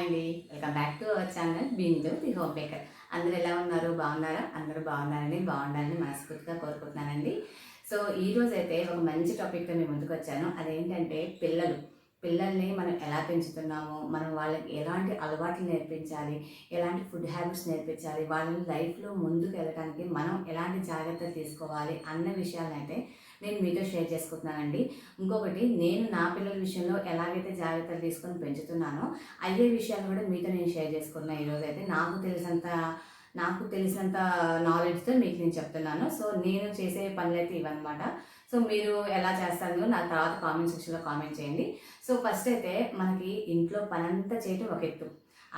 Hi అండి, welcome back to our channel Bindu the home baker. అందరూ ఎలా ఉన్నారు? బాగున్నారా? అందరూ బాగుండాలని మనస్ఫూర్తిగా కోరుకుంటున్నానండి. సో ఈరోజు అయితే ఒక మంచి టాపిక్తో మీ ముందుకు వచ్చాను. అదేంటంటే పిల్లల్ని మనం ఎలా పెంచుతున్నామో, మనం వాళ్ళకి ఎలాంటి అలవాట్లు నేర్పించాలి, ఎలాంటి ఫుడ్ హ్యాబిట్స్ నేర్పించాలి, వాళ్ళని లైఫ్లో ముందుకు వెళ్ళడానికి మనం ఎలాంటి జాగ్రత్తలు తీసుకోవాలి అన్న విషయాలనైతే నేను మీతో షేర్ చేసుకుంటున్నానండి. ఇంకొకటి, నేను నా పిల్లల విషయంలో ఎలాగైతే జాగ్రత్తలు తీసుకొని పెంచుతున్నానో అయ్యే విషయాలు కూడా మీతో నేను షేర్ చేసుకున్నాను. ఈరోజు అయితే నాకు తెలిసినంత నాలెడ్జ్తో మీకు నేను చెప్తున్నాను. సో నేను చేసే పనులైతే ఇవన్నమాట. సో మీరు ఎలా చేస్తారో నా తర్వాత కామెంట్ సెక్షన్లో కామెంట్ చేయండి. సో ఫస్ట్ అయితే మనకి ఇంట్లో పనంతా చేయటం ఒక ఎత్తు,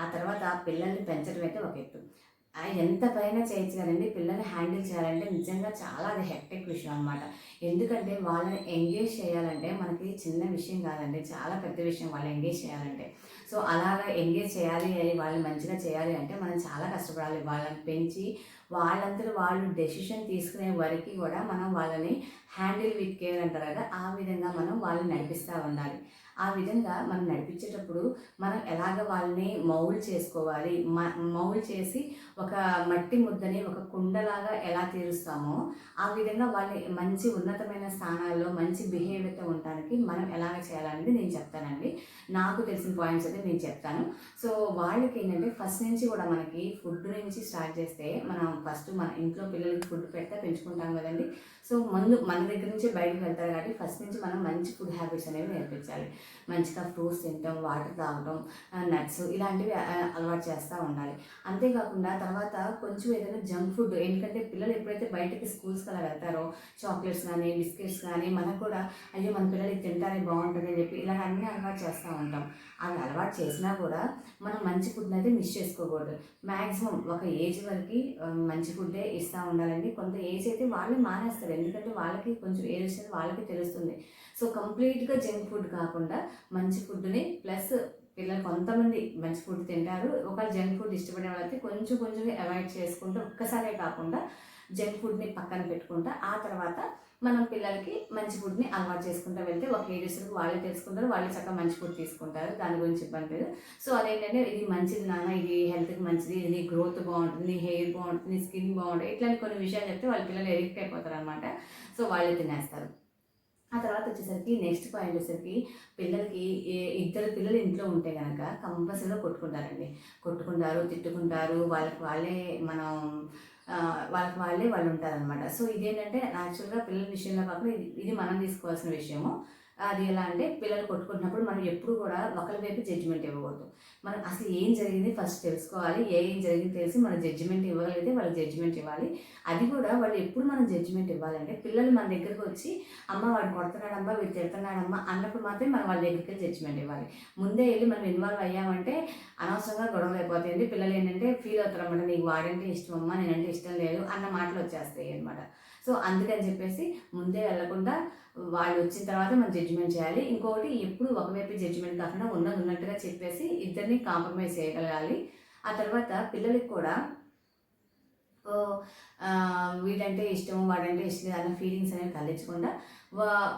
ఆ తర్వాత పిల్లల్ని పెంచడం అయితే ఒక ఎత్తు. ఎంత పైన చేయొచ్చు కదండి, పిల్లల్ని హ్యాండిల్ చేయాలంటే నిజంగా చాలా అది హెక్టిక్ విషయం అనమాట. ఎందుకంటే వాళ్ళని ఎంగేజ్ చేయాలంటే మనకి చిన్న విషయం కాదండి, చాలా పెద్ద విషయం వాళ్ళని ఎంగేజ్ చేయాలంటే. సో అలాగా ఎంగేజ్ చేయాలి, వాళ్ళని మంచిగా చేయాలి అంటే మనం చాలా కష్టపడాలి. వాళ్ళని పెంచి వాళ్ళందరూ వాళ్ళు డెసిషన్ తీసుకునే వరకు కూడా మనం వాళ్ళని హ్యాండిల్ విత్ కేర్ అంటారు కదా, ఆ విధంగా మనం వాళ్ళని నడిపిస్తూ ఉండాలి. ఆ విధంగా మనం నడిపించేటప్పుడు మనం ఎలాగ వాళ్ళని మౌల్డ్ చేసుకోవాలి, మౌల్డ్ చేసి ఒక మట్టి ముద్దని ఒక కుండలాగా ఎలా తీరుస్తామో ఆ విధంగా వాళ్ళని మంచి ఉన్నతమైన స్థానాల్లో మంచి బిహేవియర్తో ఉండడానికి మనం ఎలాగ చేయాలనేది నేను చెప్తానండి. నాకు తెలిసిన పాయింట్స్ అయితే నేను చెప్తాను. సో వాళ్ళకి ఏంటంటే ఫస్ట్ నుంచి కూడా మనకి ఫుడ్ నుంచి స్టార్ట్ చేస్తే, మనం ఫస్ట్ మన ఇంట్లో పిల్లలకి ఫుడ్ పెడితే పెంచుకుంటాం కదండి. సో మన దగ్గర నుంచి బయటకు వెళ్తారు కాబట్టి ఫస్ట్ నుంచి మనం మంచి ఫుడ్ హ్యాబిట్స్ అనేవి నేర్పించాలి. మంచిగా ఫ్రూట్స్ తినటం, వాటర్ తాగటం, నట్స్ ఇలాంటివి అలవాటు చేస్తూ ఉండాలి. అంతేకాకుండా తర్వాత కొంచెం ఏదైనా జంక్ ఫుడ్, ఎందుకంటే పిల్లలు ఎప్పుడైతే బయటకి స్కూల్స్కి అలా వెళ్తారో చాక్లెట్స్ కానీ బిస్కెట్స్ కానీ మనకు కూడా అయ్యో మన పిల్లలు తింటారే బాగుంటుంది అని చెప్పి ఇలా అన్నీ అలవాటు చేస్తూ ఉంటాం. అవి అలవాటు చేసినా కూడా మనం మంచి ఫుడ్ని అయితే మిస్ చేసుకోకూడదు. మ్యాక్సిమం ఒక ఏజ్ వరకు మంచి ఫుడ్డే ఇస్తూ ఉండాలండి. కొంత ఏజ్ అయితే వాళ్ళే మానేస్తారు, ఎందుకంటే వాళ్ళకి కొంచెం ఏజ్ వచ్చినది వాళ్ళకి తెలుస్తుంది. సో కంప్లీట్గా జంక్ ఫుడ్ కాకుండా మంచి ఫుడ్ని ప్లస్ పిల్లలు కొంతమంది మంచి ఫుడ్ తింటారు, ఒకవేళ జంక్ ఫుడ్ ఇష్టపడే వాళ్ళైతే కొంచెం కొంచెం అవాయిడ్ చేసుకుంటూ ఒక్కసారే కాకుండా జంక్ ఫుడ్ని పక్కన పెట్టుకుంటా ఆ తర్వాత మనం పిల్లలకి మంచి ఫుడ్ని అలవాటు చేసుకుంటూ వెళ్తే ఒక ఏరియాస్కి వాళ్ళే తెలుసుకుంటారు, వాళ్ళే చక్కగా మంచి ఫుడ్ తీసుకుంటారు, దాని గురించి ఇబ్బంది లేదు. సో అదేంటంటే ఇది మంచిది నాన్న, ఇది హెల్త్కి మంచిది, ఇది నీ గ్రోత్ బాగుంటుంది, నీ హెయిర్ బాగుంటుంది, నీ స్కిన్ బాగుంటుంది, ఇట్లాంటి కొన్ని విషయాలు చెప్తే వాళ్ళ పిల్లలు ఎడిక్ట్ అయిపోతారు అనమాట. సో వాళ్ళే తినేస్తారు. ఆ తర్వాత వచ్చేసరికి నెక్స్ట్ పాయింట్ వచ్చేసరికి పిల్లలకి ఇద్దరు పిల్లలు ఇంట్లో ఉంటే కనుక కంపల్సరీగా కొట్టుకుంటారు, తిట్టుకుంటారు, వాళ్ళు ఉంటారనమాట. సో ఇదేంటంటే యాక్చువల్గా పిల్లల విషయంలో కాకుండా ఇది మనం తీసుకోవాల్సిన విషయము. అది ఎలా అంటే పిల్లలు కొట్టుకుంటున్నప్పుడు మనం ఎప్పుడు కూడా ఒకరి వైపు జడ్జిమెంట్ ఇవ్వకూడదు. మనం అసలు ఏం జరిగింది ఫస్ట్ తెలుసుకోవాలి, ఏం జరిగింది తెలిసి మనం జడ్జిమెంట్ ఇవ్వగలిగితే వాళ్ళకి జడ్జిమెంట్ ఇవ్వాలి. అది కూడా వాళ్ళు ఎప్పుడు మనం జడ్జిమెంట్ ఇవ్వాలంటే పిల్లలు మన దగ్గరకు వచ్చి అమ్మ వాడు కొడుతున్నాడమ్మా, వీడు తిడుతున్నాడమ్మా అన్నప్పుడు మాత్రమే మనం వాళ్ళ దగ్గరికి వెళ్ళి జడ్జిమెంట్ ఇవ్వాలి. ముందే వెళ్ళి మనం ఇన్వాల్వ్ అయ్యామంటే అనవసరంగా గొడవలు అయిపోతాయండి. పిల్లలు ఏంటంటే ఫీల్ అవుతారు అన్నమాట, నీకు వాడంటే ఇష్టం అమ్మా, నేనంటే ఇష్టం లేదు అన్న మాటలు వచ్చేస్తాయి అనమాట. సో అందుకని చెప్పేసి ముందే వెళ్లకుండా వాళ్ళు వచ్చిన తర్వాత మనం జడ్జిమెంట్ చేయాలి. ఇంకొకటి, ఎప్పుడు ఒకవైపు జడ్జిమెంట్ కాకుండా ఉన్నట్టుగా చెప్పేసి ఇద్దరిని కాంప్రమైజ్ చేయగలగాలి. ఆ తర్వాత పిల్లలకి కూడా వీడంటే ఇష్టం వాడంటే ఇష్టం లేదు అన్న ఫీలింగ్స్ అనేవి కలిగించకుండా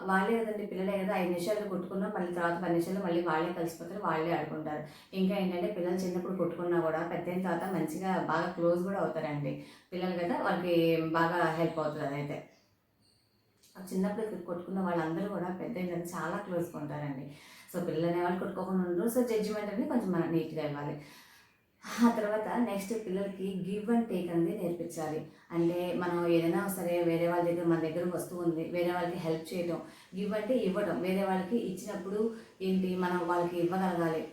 వాళ్ళే కదండి పిల్లలే కదా, 5 నిమిషాలు కొట్టుకున్నా మళ్ళీ తర్వాత 10 నిమిషాలు మళ్ళీ వాళ్ళే కలిసిపోతారు, వాళ్ళే ఆడుకుంటారు. ఇంకా ఏంటంటే పిల్లలు చిన్నప్పుడు కొట్టుకున్నా కూడా పెద్దయిన తర్వాత మంచిగా బాగా క్లోజ్ కూడా అవుతారండి పిల్లలు కదా, వాళ్ళకి బాగా హెల్ప్ అవుతుంది అదైతే. చిన్నప్పుడు కొట్టుకున్న వాళ్ళందరూ కూడా పెద్దయిన తర్వాత చాలా క్లోజ్గా ఉంటారండి. సో పిల్లలు అనేవాళ్ళు కొట్టుకోకుండా ఉండరు. సో జడ్జిమెంట్ అనేది కొంచెం మనం నీట్గా ఇవ్వాలి. ఆ తర్వాత నెక్స్ట్ పిల్లలకి గివ్ అండ్ టేక్ అనేది నేర్పించాలి. అంటే మనం ఏదైనా సరే వేరే వాళ్ళ దగ్గర మన దగ్గర వస్తువు ఉంది, వేరే వాళ్ళకి హెల్ప్ చేయడం. గివ్ అంటే ఇవ్వడం, వేరే వాళ్ళకి ఇచ్చినప్పుడు ఏంటి మనం వాళ్ళకి ఇవ్వగలగాలి.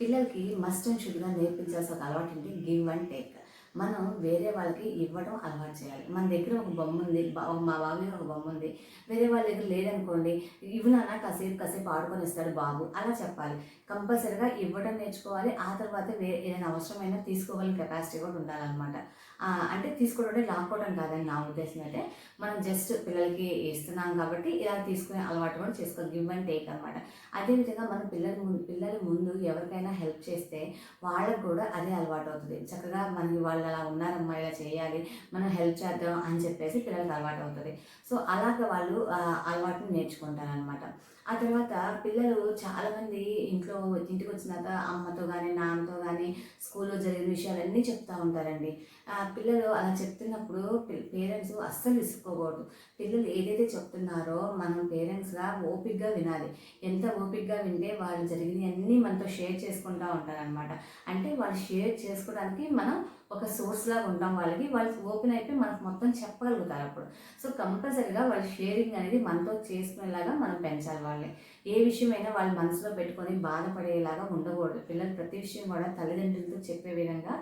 పిల్లలకి మస్ట్ అండ్ షుడ్గా నేర్పించాల్సిన ఒక అలవాటు ఏంటి, గివ్ అండ్ టేక్. మనం వేరే వాళ్ళకి ఇవ్వడం అలవాటు చేయాలి. మన దగ్గర ఒక బొమ్మ ఉంది, మా బాబు దగ్గర ఒక బొమ్మ ఉంది, వేరే వాళ్ళ దగ్గర లేదనుకోండి, ఇవ్వనన్నా కాసేపు ఆడుకొని ఇస్తాడు బాబు అలా చెప్పాలి. కంపల్సరీగా ఇవ్వడం నేర్చుకోవాలి. ఆ తర్వాత ఏదైనా అవసరమైనా తీసుకోగలిగిన కెపాసిటీ కూడా ఉండాలన్నమాట. అంటే తీసుకోవడం లాక్కోవడం కాదని నా ఉద్దేశం అయితే, మనం జస్ట్ పిల్లలకి ఇస్తున్నాం కాబట్టి ఇలా తీసుకునే అలవాటు కూడా చేసుకోవాలి. గివ్ అండ్ టేక్ అనమాట. అదేవిధంగా మనం పిల్లల ముందు ఎవరికైనా హెల్ప్ చేస్తే వాళ్ళకు కూడా అదే అలవాటు అవుతుంది. చక్కగా మనకి వాళ్ళు అలా ఉన్నారమ్మా, ఇలా చేయాలి, మనం హెల్ప్ చేద్దాం అని చెప్పేసి పిల్లలకి అలవాటు అవుతుంది. సో అలాగ వాళ్ళు అలవాటుని నేర్చుకుంటారనమాట. ఆ తర్వాత పిల్లలు చాలామంది ఇంటికి వచ్చినాక అమ్మతో కానీ నాన్నతో కానీ స్కూల్లో జరిగిన విషయాలన్నీ చెప్తూ ఉంటారండి. పిల్లలు అలా చెప్తున్నప్పుడు పేరెంట్స్ అస్సలు విసుక్కోకూడదు. పిల్లలు ఏదైతే చెప్తున్నారో మనం పేరెంట్స్గా ఓపికగా వినాలి. ఎంత ఓపికగా వింటే వాళ్ళు జరిగినవన్నీ మనతో షేర్ చేసుకుంటూ ఉంటారనమాట. అంటే వాళ్ళు షేర్ చేసుకోవడానికి మనం ఒక సోర్స్ లాగా ఉంటాం వాళ్ళకి. వాళ్ళు ఓపెన్ అయిపోయి మనకు మొత్తం చెప్పగలుగుతారు అప్పుడు. సో కంపల్సరీగా వాళ్ళు షేరింగ్ అనేది మనతో చేసుకునేలాగా మనం పెంచాలి వాళ్ళని. ఏ విషయమైనా వాళ్ళ మనసులో పెట్టుకొని బాధపడేలాగా ఉండకూడదు. పిల్లలు ప్రతి విషయం కూడా తల్లిదండ్రులతో చెప్పే విధంగా,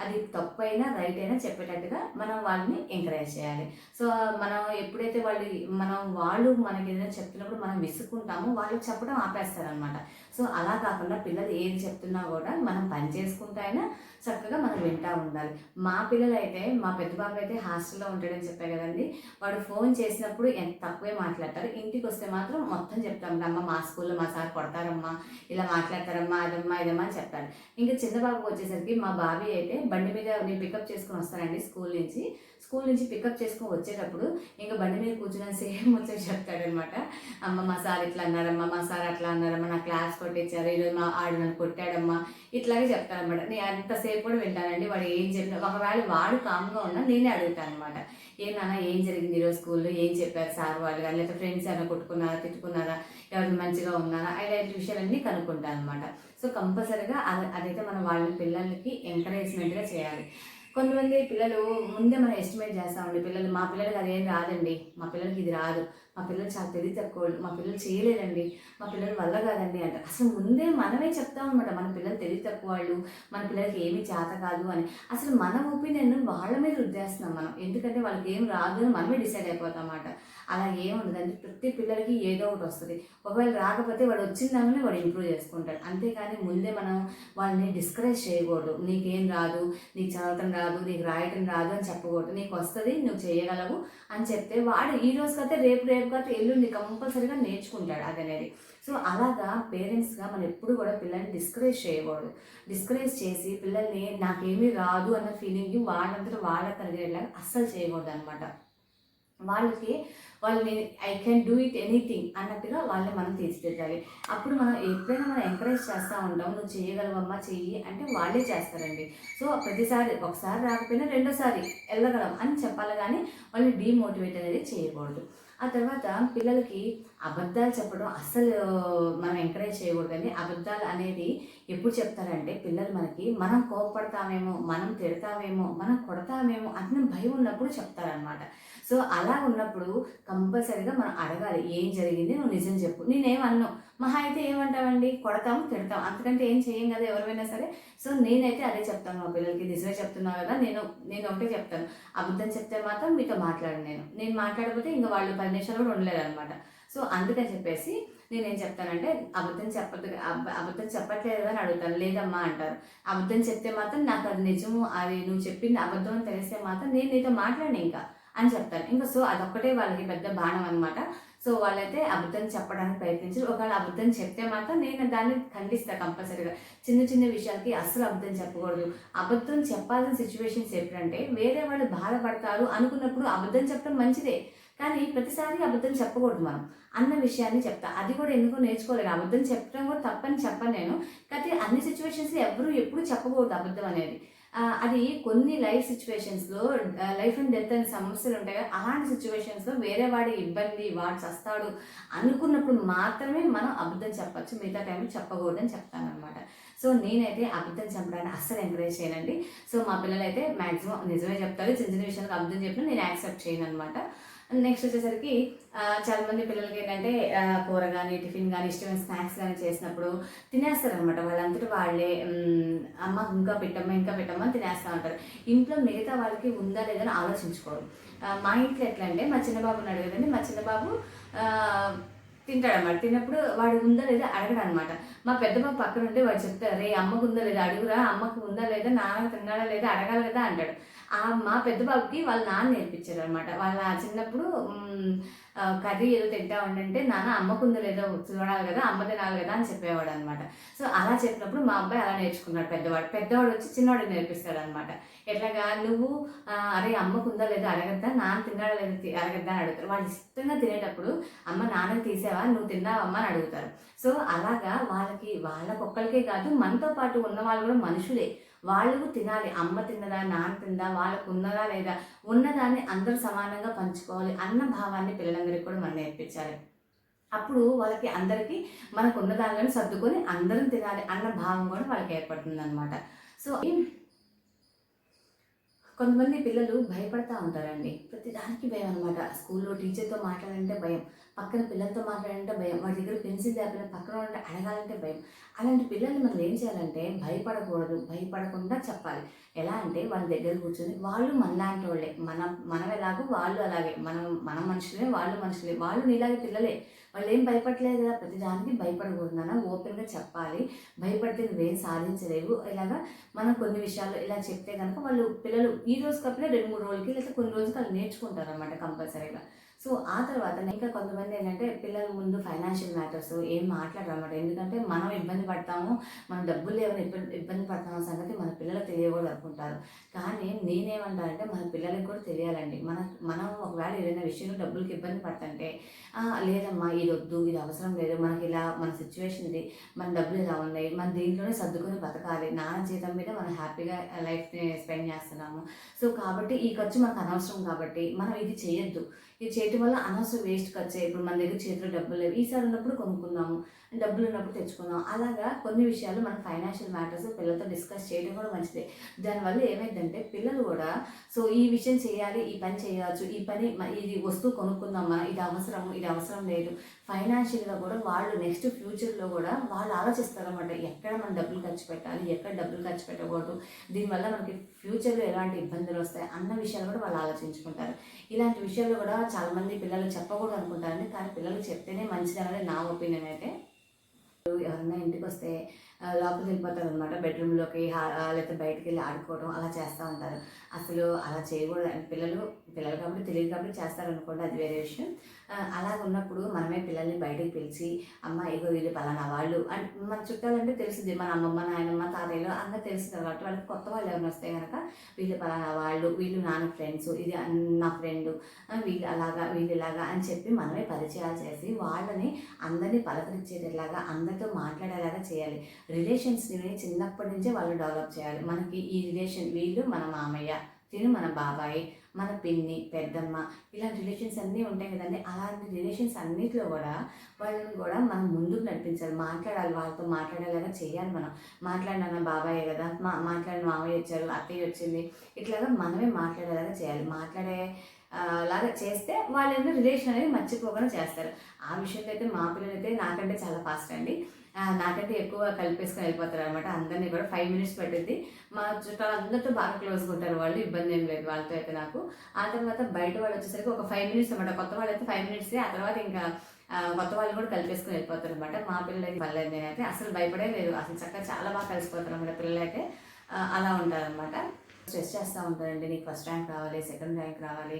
అది తప్పైనా రైట్ అయినా చెప్పేటట్టుగా మనం వాళ్ళని ఎంకరేజ్ చేయాలి. సో మనం ఎప్పుడైతే వాళ్ళు మనకి ఏదైనా చెప్తున్నప్పుడు మనం విసుక్కుంటామో వాళ్ళు చెప్పడం ఆపేస్తారనమాట. సో అలా కాకుండా పిల్లలు ఏది చెప్తున్నా కూడా మనం పని చేసుకుంటూ అయినా చక్కగా మనం వింటూ ఉండాలి. మా పిల్లలు అయితే, మా పెద్ద బాబు అయితే హాస్టల్లో ఉంటాడని చెప్పే కదండి, వాడు ఫోన్ చేసినప్పుడు ఎంత తక్కువే మాట్లాడతారు. ఇంటికి వస్తే మాత్రం మొత్తం చెప్తాం, అమ్మ మా స్కూల్లో మా సార్ కొడతారమ్మా, ఇలా మాట్లాడతారమ్మా, అదమ్మా ఇదమ్మా అని చెప్తాను. ఇంకా చిన్న బాబుకి వచ్చేసరికి మా బాబీ అయితే బండి మీద నేను పికప్ చేసుకుని వస్తానండి స్కూల్ నుంచి పికప్ చేసుకొని వచ్చేటప్పుడు ఇంకా బండి మీద కూర్చుని సేమ్ వచ్చి చెప్తాడనమాట. అమ్మ మా సార్ ఇట్లా అన్నారమ్మా, మా సార్ అట్లా అన్నారమ్మా, నా క్లాస్ కొట్టించారు, ఈరోజు ఆడు నన్ను కొట్టాడమ్మా, ఇట్లాగే చెప్తానమాట. నేను అంతసేపు కూడా వింటానండి. వాడు ఏం చెప్పినా, ఒకవేళ వాడు కామ్గా ఉన్నా నేనే అడుగుతాను అనమాట. నాన్న ఏం జరిగింది ఈరోజు స్కూల్లో, ఏం చెప్పారు సార్ వాళ్ళు కానీ, లేకపోతే ఫ్రెండ్స్ ఏమైనా కొట్టుకున్నారా, తిట్టుకున్నారా, ఎవరు మంచిగా ఉన్నారా, ఇలాంటి విషయాలన్నీ కనుక్కుంటాను అనమాట. సో కంపల్సరీగా అదైతే మనం వాళ్ళ పిల్లలకి ఎంకరేజ్మెంట్గా చేయాలి. కొంతమంది పిల్లలు ముందే మనం ఎస్టిమేట్ చేస్తామండి. మా పిల్లలకి అదేం రాదండి, మా పిల్లలకి ఇది రాదు, మా పిల్లలు చాలా తెలివి తక్కువ, మా పిల్లలు చేయలేదండి, మా పిల్లల వల్ల కాదండి అంటే అసలు ముందే మనమే చెప్తాం అనమాట. మన పిల్లలు తెలివి తక్కువ వాళ్ళు, మన పిల్లలకి ఏమీ చేత కాదు అని. అసలు మన ఒపీనియన్ వాళ్ళ మీద రుద్దేస్తున్నాం మనం. ఎందుకంటే వాళ్ళకి ఏం రాదు అని మనమే డిసైడ్ అయిపోతాం అన్నమాట. అలా ఏముండదండి. ప్రతి పిల్లలకి ఏదో ఒకటి వస్తుంది. ఒకవేళ రాకపోతే వాడు వచ్చిందామని వాడు ఇంప్రూవ్ చేసుకుంటాడు. అంతేకాని ముందే మనం వాళ్ళని డిస్కరేజ్ చేయకూడదు. నీకేం రాదు, నీకు చదవటం రాదు, నీకు రాయటం రాదు అని చెప్పకూడదు. నీకు వస్తుంది, నువ్వు చేయగలవు అని చెప్తే వాడు ఈ రోజు కతే రేపు కతే ఎల్లుండి కంపల్సరీగా నేర్చుకుంటాడు అదనేది. సో అలాగా పేరెంట్స్గా మనం ఎప్పుడు కూడా పిల్లల్ని డిస్కరేజ్ చేయకూడదు. డిస్కరేజ్ చేసి పిల్లల్ని నాకేమీ రాదు అన్న ఫీలింగ్ వాళ్ళంతా వాళ్ళకి కలిగేలాగా అస్సలు చేయకూడదు అనమాట. వాళ్ళని I can do it anything అన్నట్టుగా వాళ్ళని మనం తీర్చిదిద్దాలి. అప్పుడు మనం ఎప్పుడైనా మనం ఎంకరేజ్ చేస్తూ ఉంటాం, నువ్వు చేయగలవమ్మా చెయ్యి అంటే వాళ్ళే చేస్తారండి. సో ప్రతిసారి ఒకసారి రాకపోయినా రెండోసారి వెళ్ళగలం అని చెప్పాలి, కానీ వాళ్ళని డీమోటివేట్ అనేది చేయకూడదు. ఆ తర్వాత పిల్లలకి అబద్ధాలు చెప్పడం అస్సలు మనం ఎంకరేజ్ చేయకూడదండి. అబద్ధాలు అనేది ఎప్పుడు చెప్తారంటే పిల్లలు మనం కోపపడతామేమో, మనం తిడతామేమో, మనం కొడతామేమో అన్న భయం ఉన్నప్పుడు చెప్తారనమాట. సో అలా ఉన్నప్పుడు కంపల్సరీగా మనం అడగాలి, ఏం జరిగింది, నువ్వు నిజం చెప్పు. నేనేమన్నా మహా అయితే ఏమంటామండి, కొడతాం తిడతాం, అంతకంటే ఏం చేయం కదా ఎవరైనా సరే. సో నేనైతే అదే చెప్తాను మా పిల్లలకి, నిజమే చెప్తున్నావు కదా, నేను ఒకటే చెప్తాను, అబద్ధం చెప్తే మాత్రం మీతో మాట్లాడను, నేను మాట్లాడకపోతే ఇంకా వాళ్ళు 10 నిమిషాలు కూడా ఉండలేరు అనమాట. సో అందుకని చెప్పేసి నేనేం చెప్తానంటే, అబద్ధం చెప్పట్లేదు అని అడుగుతాను. లేదమ్మా అంటారు. అబద్ధం చెప్తే మాత్రం నాకు అది నిజము, అది నువ్వు చెప్పింది అబద్ధం అని తెలిస్తే మాత్రం నేను నీతో మాట్లాడను ఇంకా అని చెప్తాను. ఇంకా సో అదొక్కటే వాళ్ళకి పెద్ద బాణం అనమాట. సో వాళ్ళైతే అబద్ధం చెప్పడానికి ప్రయత్నించారు. ఒకవేళ అబద్ధం చెప్తే మాత్రం నేను దాన్ని ఖండిస్తాను కంపల్సరీగా. చిన్న చిన్న విషయాలకి అస్సలు అబద్ధం చెప్పకూడదు. అబద్ధం చెప్పాల్సిన సిచ్యువేషన్స్ ఎప్పుడంటే వేరే వాళ్ళు బాధపడతారు అనుకున్నప్పుడు అబద్ధం చెప్పడం మంచిదే, కానీ ప్రతిసారి అబద్ధం చెప్పకూడదు మనం అన్న విషయాన్ని చెప్తా. అది కూడా ఎందుకో నేర్చుకోలేదు. అబద్ధం చెప్పడం కూడా తప్పని చెప్పను నేను, కానీ అన్ని సిచ్యువేషన్స్లో ఎప్పుడు చెప్పకూడదు అబద్ధం అనేది. అది కొన్ని లైఫ్ సిచ్యువేషన్స్లో లైఫ్ అండ్ డెత్ అనే సమస్యలు ఉంటాయి కదా, అలాంటి సిచ్యువేషన్స్లో వేరే వాడి ఇబ్బంది, వాడు చస్తాడు అనుకున్నప్పుడు మాత్రమే మనం అబద్ధం చెప్పచ్చు, మిగతా టైంలో చెప్పకూడదని చెప్తాను అనమాట. సో నేనైతే అబద్ధం చెప్పడానికి అస్సలు ఎంకరేజ్ చేయనండి. సో మా పిల్లలు అయితే మ్యాక్సిమం నిజమే చెప్తారు. చిన్న చిన్న విషయాలకు అబద్ధం చెప్పినా నేను యాక్సెప్ట్ చేయను అనమాట. నెక్స్ట్ వచ్చేసరికి చాలామంది పిల్లలకి ఏంటంటే కూర కానీ టిఫిన్ కానీ ఇష్టమైన స్నాక్స్ కానీ చేసినప్పుడు తినేస్తారనమాట. వాళ్ళంతటి వాళ్ళే అమ్మ ఇంకా పెట్టమ్మా అని తినేస్తూ ఉంటారు. ఇంట్లో మిగతా వాళ్ళకి ఉందా లేదని ఆలోచించుకోరు. మా ఇంట్లో ఎట్లా అంటే, మా చిన్నబాబు ఉన్నాడు కదండి, మా చిన్నబాబు తింటాడన్నమాట. తిన్నప్పుడు వాడు ఉందా లేదా అడగడు అనమాట. మా పెద్ద బాబు పక్కన ఉంటే వాడు చెప్తారు, రే అమ్మకు ఉందా లేదా అడుగురా, అమ్మకు ఉందా లేదా, నాన్న తిన్నాడా లేదా అడగాలి కదా అంటాడు. మా పెద్ద బాబుకి వాళ్ళ నాన్న నేర్పించారు అనమాట. వాళ్ళ చిన్నప్పుడు కర్రీ ఏదో తింటా ఉండంటే, నాన్న అమ్మకుందో లేదో చూడాలి కదా, అమ్మ తినాలి కదా అని చెప్పేవాడు అనమాట. సో అలా చెప్పినప్పుడు మా అబ్బాయి అలా నేర్చుకున్నాడు. పెద్దవాడు వచ్చి చిన్నవాడికి నేర్పిస్తాడు అనమాట. ఎట్లాగా నువ్వు అరే అమ్మకుందో లేదో అడగద్దా, నాన్న తిన్నాడా లేదో అడగద్దా అని అడుగుతారు. వాళ్ళు ఇష్టంగా తినేటప్పుడు అమ్మ నాన్నని తీసావా, నువ్వు తిన్నావమ్మా అని అడుగుతారు. సో అలాగా వాళ్ళకొక్కరికే కాదు, మనతో పాటు ఉన్న వాళ్ళు కూడా మనుషులే. వాళ్ళు తినాలి. అమ్మ తిన్నదా, నాన్న తిందా, వాళ్ళకు ఉన్నదా లేదా, ఉన్నదాన్ని అందరూ సమానంగా పంచుకోవాలి అన్న భావాన్ని పిల్లలందరికీ కూడా మనం నేర్పించాలి. అప్పుడు వాళ్ళకి అందరికీ మనకున్న దానిలోనే సర్దుకొని అందరం తినాలి అన్న భావం కూడా వాళ్ళకి ఏర్పడుతుంది అనమాట. సో కొంతమంది పిల్లలు భయపడతా ఉంటారండి. ప్రతిదానికి భయం అనమాట. స్కూల్లో టీచర్తో మాట్లాడాలంటే భయం, పక్కన పిల్లలతో మాట్లాడాలంటే భయం, వాడి దగ్గర పెన్సిల్ లేకపోతే పక్కన ఉంటే అడగాలంటే భయం. అలాంటి పిల్లల్ని మనం ఏం చేయాలంటే భయపడకూడదు, భయపడకుండా చెప్పాలి. ఎలా అంటే వాళ్ళ దగ్గర కూర్చొని, వాళ్ళు మనలాంటి వాళ్ళే, మనం ఎలాగో వాళ్ళు అలాగే, మనం మనుషులే, వాళ్ళు మనుషులే, వాళ్ళు నీలాగే పిల్లలే, వాళ్ళు ఏం భయపడలేదు కదా, ప్రతిదానికి భయపడకూడదు నాన్న, ఓపెన్గా చెప్పాలి. భయపడితే నువ్వేం సాధించలేవు. ఇలాగా మనం కొన్ని విషయాలు ఇలా చెప్తే కనుక పిల్లలు ఈ రోజు కాకపోతే 2-3 రోజులకి లేదా కొన్ని రోజులకి వాళ్ళు నేర్చుకుంటారు అనమాట కంపల్సరీగా. సో ఆ తర్వాత ఇంకా కొంతమంది ఏంటంటే పిల్లల ముందు ఫైనాన్షియల్ మ్యాటర్స్ ఏం మాట్లాడరు అనమాట. ఎందుకంటే మనం ఇబ్బంది పడతాము, మనం డబ్బులు లేవని ఇబ్బంది పడతాము సంగతి మన పిల్లలకు తెలియకూడదు అనుకుంటారు. కానీ నేనేమంటానంటే మన పిల్లలకి కూడా తెలియాలండి. మనం ఒకవేళ ఏదైనా విషయంలో డబ్బులకి ఇబ్బంది పడుతుంటే, లేదమ్మా ఇది వద్దు, ఇది అవసరం లేదు, మనకి ఇలా మన సిచ్యువేషన్ ఇది, మన డబ్బులు ఇలా ఉన్నాయి, మన దీంట్లోనే సర్దుకొని బతకాలి, నాన్న జీతం మీద మనం హ్యాపీగా లైఫ్ని స్పెండ్ చేస్తున్నాము. సో కాబట్టి ఈ ఖర్చు మనకు అనవసరం కాబట్టి మనం ఇది చేయొద్దు. ఇది చేయటం వల్ల అనవసరం వేస్ట్ ఖర్చు. ఇప్పుడు మన దగ్గర చేతిలో డబ్బులు లేవు, ఈసారి ఉన్నప్పుడు కొనుక్కుందాము, డబ్బులు ఉన్నప్పుడు తెచ్చుకుందాం. అలాగా కొన్ని విషయాలు మన ఫైనాన్షియల్ మ్యాటర్స్ పిల్లలతో డిస్కస్ చేయడం కూడా మంచిదే. దానివల్ల ఏమైందంటే పిల్లలు కూడా సో ఈ విషయం చేయాలి, ఈ పని చేయవచ్చు, ఇది వస్తువు కొనుక్కుందామా, ఇది అవసరం లేదు, ఫైనాన్షియల్గా కూడా వాళ్ళు నెక్స్ట్ ఫ్యూచర్లో కూడా వాళ్ళు ఆలోచిస్తారన్నమాట. ఎక్కడ మనం డబ్బులు ఖర్చు పెట్టాలి, ఎక్కడ డబ్బులు ఖర్చు పెట్టకూడదు, దీనివల్ల మనకి ఫ్యూచర్లో ఎలాంటి ఇబ్బందులు వస్తాయి అన్న విషయాలు కూడా వాళ్ళు ఆలోచించుకుంటారు. ఇలాంటి విషయాలు కూడా చాలామంది పిల్లలు చెప్పకూడదు అనుకుంటారండి, కానీ పిల్లలు చెప్తేనే మంచిది అనేది నా ఒపీనియన్ అయితే. ఎవరన్నా ఇంటికి వస్తే లోపలికి వెళ్ళిపోతారు అనమాట, బెడ్రూమ్లోకి లేకపోతే బయటకు వెళ్ళి ఆడుకోవడం అలా చేస్తూ ఉంటారు. అసలు అలా చేయకూడదు. పిల్లలు కాబట్టి తెలియదు కాబట్టి చేస్తారనుకోండి, అది వేరే విషయం. అలాగ ఉన్నప్పుడు మనమే పిల్లల్ని బయటకు పిలిచి, అమ్మ ఇగో వీళ్ళు పలానా వాళ్ళు అని మన చుట్టాలంటే తెలుస్తుంది, మన అమ్మమ్మ నాయనమ్మ తాతయ్యలు అందరూ తెలుస్తుంది కాబట్టి వాళ్ళకి కొత్త వాళ్ళు ఎవరైనా వస్తే కనుక వీళ్ళు పలానా వాళ్ళు, వీళ్ళు నాన్న ఫ్రెండ్స్, ఇది నా ఫ్రెండ్, వీళ్ళు ఇలాగా అని చెప్పి మనమే పరిచయాలు చేసి వాళ్ళని అందరినీ పలకరించేలాగా అందరితో మాట్లాడేలాగా చేయాలి. రిలేషన్స్ని చిన్నప్పటి నుంచే వాళ్ళు డెవలప్ చేయాలి. మనకి ఈ రిలేషన్, వీళ్ళు మన మామయ్య, తిను మన బాబాయ్, మన పిన్ని, పెద్దమ్మ, ఇలాంటి రిలేషన్స్ అన్నీ ఉంటాయి కదండి. అలాంటి రిలేషన్స్ అన్నింటిలో కూడా వాళ్ళని కూడా మనం ముందుకు నడిపించాలి, మాట్లాడాలి, వాళ్ళతో మాట్లాడేలాగా చేయాలి. మనం మాట్లాడిన బాబాయే కదా, మాట్లాడిన మామయ్య వచ్చారు, అత్తయ్య వచ్చింది, ఇట్లాగా మనమే మాట్లాడేలాగా చేయాలి. లాగా చేస్తే వాళ్ళు రిలేషన్ అనేది మర్చిపోకుండా చేస్తారు. ఆ విషయంలో అయితే మా పిల్లలు అయితే నాకంటే చాలా ఫాస్ట్ అండి. నాకంటే ఎక్కువ కలిపేసుకొని వెళ్ళిపోతారు అనమాట. అందరినీ కూడా 5 minutes పట్టింది. మా చుట్టాలు అందరితో బాగా క్లోజ్గా ఉంటారు వాళ్ళు, ఇబ్బంది ఏం లేదు వాళ్ళతో అయితే నాకు. ఆ తర్వాత బయట వాళ్ళు వచ్చేసరికి ఒక 5 minutes అనమాట. కొత్త వాళ్ళు అయితే 5 minutes, ఆ తర్వాత ఇంకా కొత్త వాళ్ళు కూడా కలిపేసుకొని వెళ్ళిపోతారు అనమాట. మా పిల్లలు అయితే పర్లేదు, నేనైతే అసలు భయపడే లేదు, అసలు చక్కగా చాలా బాగా కలిసిపోతారు అనమాట పిల్లలు అయితే. అలా ఉంటారనమాట. స్ట్రెస్ చేస్తూ ఉంటారండి, నీకు ఫస్ట్ ర్యాంక్ రావాలి, సెకండ్ ర్యాంక్ రావాలి,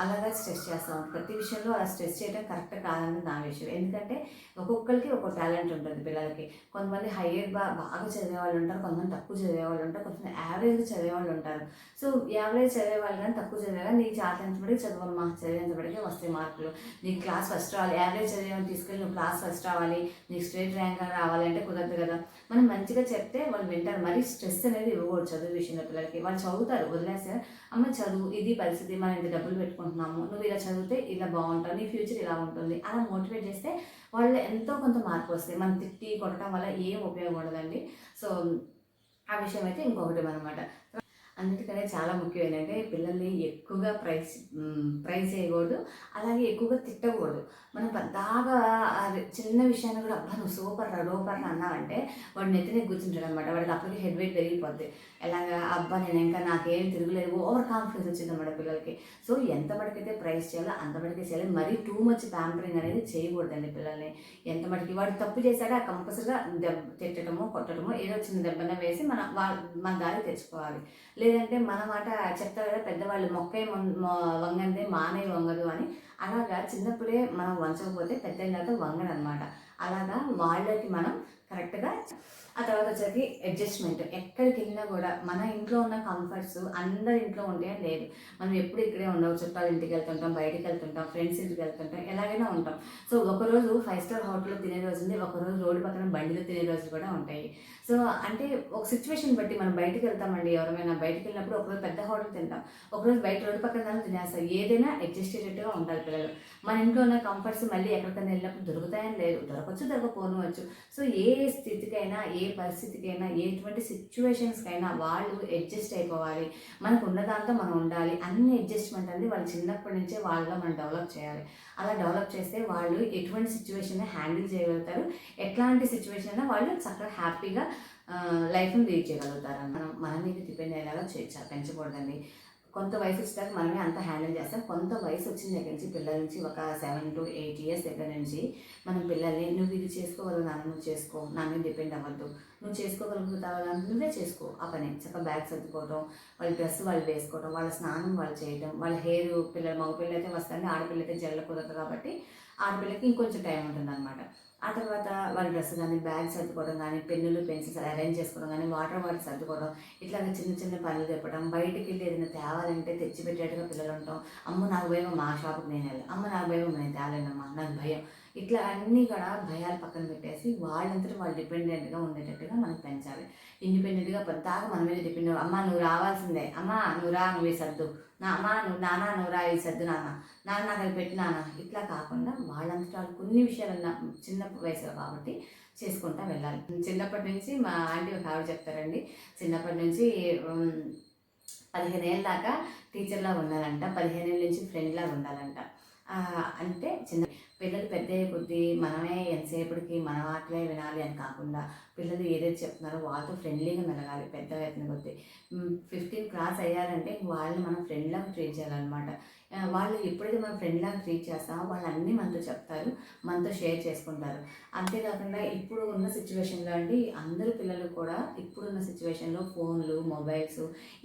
అలాగా స్ట్రెస్ చేస్తూ ఉంటారు. ప్రతి విషయంలో అలా స్ట్రెస్ చేయడం కరెక్ట్ కాదని నా విషయం. ఎందుకంటే ఒక్కొక్కరికి ఒక్కొక్క టాలెంట్ ఉంటుంది పిల్లలకి. కొంతమంది హైయర్ బాగా చదివే వాళ్ళు ఉంటారు, కొంతమంది తక్కువ చదివే వాళ్ళు ఉంటారు, కొంతమంది యావరేజ్గా చదివే వాళ్ళు ఉంటారు. సో యావరేజ్ చదివే వాళ్ళు కానీ తక్కువ చదివే కానీ నీకు చేతనంతబడికి చదవమ్మా, చదివేంతబడికి వస్తాయి మార్కులు, నీకు క్లాస్ ఫస్ట్ రావాలి, యావరేజ్ చదివేమని తీసుకెళ్ళి నువ్వు క్లాస్ ఫస్ట్ రావాలి, నీకు స్టేట్ ర్యాంక్ రావాలి అంటే కుదరదు కదా. మనం మంచిగా చెప్తే వాళ్ళు వింటారు. మరీ స్ట్రెస్ అనేది ఇవ్వకూడదు చదువు విషయంలో పిల్లలకి. వాళ్ళు చదువుతారు, వదిలేస్తారు, అమ్మ చదువు, ఇది పరిస్థితి, మనం ఇంత డబ్బులు పెట్టుకుంటున్నాము, నువ్వు ఇలా చదివితే ఇలా బాగుంటావు, నీ ఫ్యూచర్ ఇలా ఉంటుంది అలా మోటివేట్ చేస్తే వాళ్ళు ఎంతో కొంత మార్పు వస్తాయి. మనం తిట్టి కొట్టడం వల్ల ఏం ఉపయోగం ఉండదండి. సో ఆ విషయం అయితే ఇంకొకటి అనమాట. అన్నిటికనే చాలా ముఖ్యం ఏంటంటే పిల్లల్ని ఎక్కువగా ప్రైజ్ చేయకూడదు, అలాగే ఎక్కువగా తిట్టకూడదు. మనం పెద్దగా చిన్న విషయాన్ని కూడా అబ్బా నువ్వు సూపర్ రా, డోపర్ రా అన్నావంటే వాడు నెత్తినే కూర్చుంటాడు అనమాట. వాడికి అప్పటికి హెడ్ వెయిట్ పెరిగిపోద్ది. ఎలాగా అబ్బా నేను ఇంకా నాకేం తిరుగులేదు, ఓవర్ కాన్ఫిడెన్స్ వచ్చింది అన్నమాట పిల్లలకి. సో ఎంత మటుకైతే ప్రైజ్ చేయాలో అంత మటుకే చేయాలి. మరీ టూ మచ్ ప్యాంపరింగ్ అనేది చేయకూడదండి పిల్లల్ని. ఎంత మటుకి వాడు తప్పు చేశాడో కంపల్సరీగా తిట్టడమో కొట్టడమో ఏదో చిన్న దెబ్బన వేసి మన దారి తెచ్చుకోవాలి. లేదంటే మన మాట చెప్తారు కదా పెద్దవాళ్ళు, మొక్కే వంగందే మానే వంగదు అని. అలాగా చిన్నప్పుడే మనం వంచకపోతే పెద్దయినాక వంగరనమాట. అలాగా వాళ్ళకి మనం కరెక్ట్‌గా ఆ తర్వాత వచ్చేసి అడ్జస్ట్‌మెంట్. ఎక్కడికెళ్ళినా కూడా మన ఇంట్లో ఉన్న కంఫర్ట్స్ అందరి ఇంట్లో ఉంటాయని లేదు. మనం ఎప్పుడు ఇక్కడే ఉండవు. చుట్టాల ఇంటికి వెళ్తుంటాం, బయటికి వెళ్తుంటాం, ఫ్రెండ్స్ ఇంటికి వెళ్తుంటాం, ఎలాగైనా ఉంటాం. సో ఒకరోజు 5 స్టార్ హోటల్‌లో తినే రోజుంది, ఒకరోజు రోడ్డు పక్కన బండిలో తినే రోజులు కూడా ఉంటాయి. సో అంటే ఒక సిచ్యువేషన్ బట్టి మనం బయటికి వెళ్తామండి. ఎవరైనా బయటికి వెళ్ళినప్పుడు ఒకరోజు పెద్ద హోటల్ తింటాం, ఒకరోజు బయట రోడ్డు పక్కన తినేస్తాం. ఏదైనా అడ్జస్ట్ అయ్యేటట్టుగా ఉండాలి పిల్లలు. మన ఇంట్లో ఉన్న కంఫర్ట్స్ మళ్ళీ ఎక్కడికైనా వెళ్ళినప్పుడు దొరుకుతాయని లేదు, దొరకచ్చు, దొరకపోనవచ్చు. సో ఏ స్థితికైనా, ఏ పరిస్థితికైనా, ఎటువంటి సిచ్యువేషన్స్కైనా వాళ్ళు అడ్జస్ట్ అయిపోవాలి. మనకు ఉన్న దాంతో మనం ఉండాలి. అన్ని అడ్జస్ట్మెంట్ అనేది వాళ్ళు చిన్నప్పటి నుంచే వాళ్ళలో మనం డెవలప్ చేయాలి. అలా డెవలప్ చేస్తే వాళ్ళు ఎటువంటి సిచ్యువేషన్ హ్యాండిల్ చేయగలుగుతారు. ఎట్లాంటి సిచ్యువేషన్ అయినా వాళ్ళు చక్కగా హ్యాపీగా లైఫ్ని లీడ్ చేయగలుగుతారు. మన మీద డిపెండ్ అయ్యేలాగా పెంచకూడదండి. కొంత వయసు వచ్చేదాకా మనమే అంతా హ్యాండిల్ చేస్తాం. కొంత వయసు వచ్చిన దగ్గర నుంచి పిల్లల నుంచి ఒక 7 to 8 ఇయర్స్ దగ్గర నుంచి మనం పిల్లల్ని నువ్వు ఇది చేసుకోగలవు నాన్న, నువ్వు చేసుకో, నా మీద డిపెండ్ అవ్వద్దు, నువ్వు చేసుకోగలుగుతావా నువ్వే చేసుకో ఆ పని. చక్కగా బ్యాగ్ సర్దుకోవడం, వాళ్ళ డ్రెస్ వాళ్ళు వేసుకోవడం, వాళ్ళ స్నానం వాళ్ళు చేయడం, వాళ్ళ హెయిర్ పిల్లలు మగపిల్ల అయితే వస్తుంది, ఆడపిల్ల అయితే జల్ల కుదరదు కాబట్టి ఆడపిల్లకి ఇంకొంచెం టైం ఉంటుంది అనమాట. ఆ తర్వాత వాళ్ళ డ్రెస్ కానీ, బ్యాగ్ సర్దుకోవడం కానీ, పెన్నులు పెన్సిల్స్ అరేంజ్ చేసుకోవడం కానీ, వాటర్ బాటిల్ సర్దుకోవడం, ఇట్లా చిన్న చిన్న పనులు చెప్పడం, బయటికి వెళ్ళి ఏదైనా తేవాలంటే తెచ్చిపెట్టేట్టుగా పిల్లలు ఉంటాం. అమ్మ నాకు భయం, మా షాప్కి నేను వెళ్ళాను, అమ్మ నాకు భయం, నేను తేలేనమ్మా, నాకు భయం. ఇట్లా అన్నీ కూడా భయాలు పక్కన పెట్టేసి వాళ్ళంతటా వాళ్ళు డిపెండెంట్గా ఉండేటట్టుగా మనం పెంచాలి. ఇండిపెండెంట్గా పెద్దాగా మన మీద డిపెండ్ అమ్మ నువ్వు రావాల్సిందే, అమ్మ నువ్వు రా, నువ్వు సర్దు, అమ్మ నువ్వు నాన్న నువ్వు రా, ఇది సర్దు నాన్న, నాన్న నాకు అది పెట్టి నాన్న, ఇట్లా కాకుండా వాళ్ళంతటా వాళ్ళు కొన్ని విషయాలన్నా చిన్న వయసులో కాబట్టి చేసుకుంటా వెళ్ళాలి. చిన్నప్పటి నుంచి మా ఆంటీ ఒక ఆవిడ చెప్తారండి, చిన్నప్పటి నుంచి 15 ఏళ్ళ దాకా టీచర్లా ఉండాలంట, 15 ఏళ్ళ నుంచి ఫ్రెండ్లా ఉండాలంట. అంటే చిన్న పిల్లలు పెద్ద అయ్యే కొద్దీ మనమే ఎంతసేపటికి మన మాటలే వినాలి అని కాకుండా పిల్లలు ఏదైతే చెప్తున్నారో వాళ్ళతో ఫ్రెండ్లీగా మెలగాలి. పెద్ద అవుతున్న కొద్దీ 15 క్లాస్ అయ్యారంటే వాళ్ళని మనం ఫ్రెండ్లాగా ట్రీట్ చేయాలన్నమాట. వాళ్ళు ఎప్పుడైతే మనం ఫ్రెండ్లాగా ట్రీట్ చేస్తామో వాళ్ళు అన్నీ మనతో చెప్తారు, మనతో షేర్ చేసుకుంటారు. అంతేకాకుండా ఇప్పుడు ఉన్న సిచ్యువేషన్లో అండి అందరు పిల్లలు కూడా ఇప్పుడున్న సిచ్యువేషన్లో ఫోన్లు, మొబైల్స్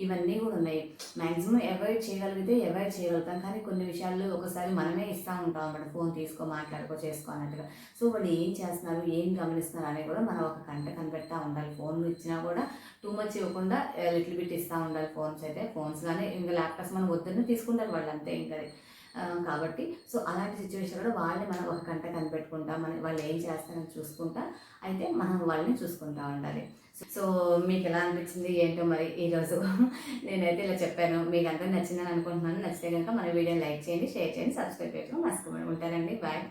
ఇవన్నీ కూడా ఉన్నాయి. మ్యాక్సిమం అవాయిడ్ చేయగలుగుతాం, కానీ కొన్ని విషయాల్లో ఒకసారి మనమే ఇస్తూ ఉంటాం అన్నమాట, ఫోన్ తీసుకో, మాట్లాడుకో, చేసుకో అన్నట్టుగా. సో వాళ్ళు ఏం చేస్తున్నారు, ఏం గమనిస్తున్నారు అనేది కూడా మనం ఒక కంట కనిపెడతా ఉండాలి. ఫోన్లు ఇచ్చినా కూడా టూ మచ్ ఇవ్వకుండా లిటిల్ బిట్ ఇస్తూ ఉండాలి. ఫోన్స్ కానీ ఇంకా ల్యాప్టాప్స్ మనం వద్దన్న తీసుకుంటారు వాళ్ళు, అంతే ఇంకా. కాబట్టి సో అలాంటి సిచ్యువేషన్ కూడా వాళ్ళని మనం ఒక కంట కనిపెట్టుకుంటా, వాళ్ళు ఏం చేస్తారని చూసుకుంటా అయితే మనం వాళ్ళని చూసుకుంటూ ఉండాలి. సో మీకు ఎలా అనిపించింది ఏంటో మరి ఈరోజు నేనైతే ఇలా చెప్పాను. మీకు అంతా నచ్చిందని అనుకుంటున్నాను. నచ్చితే కనుక మన వీడియోని లైక్ చేయండి, షేర్ చేయండి, సబ్స్క్రైబ్ చేయడం మర్చిపోండి. ఉంటానండి, బాయ్.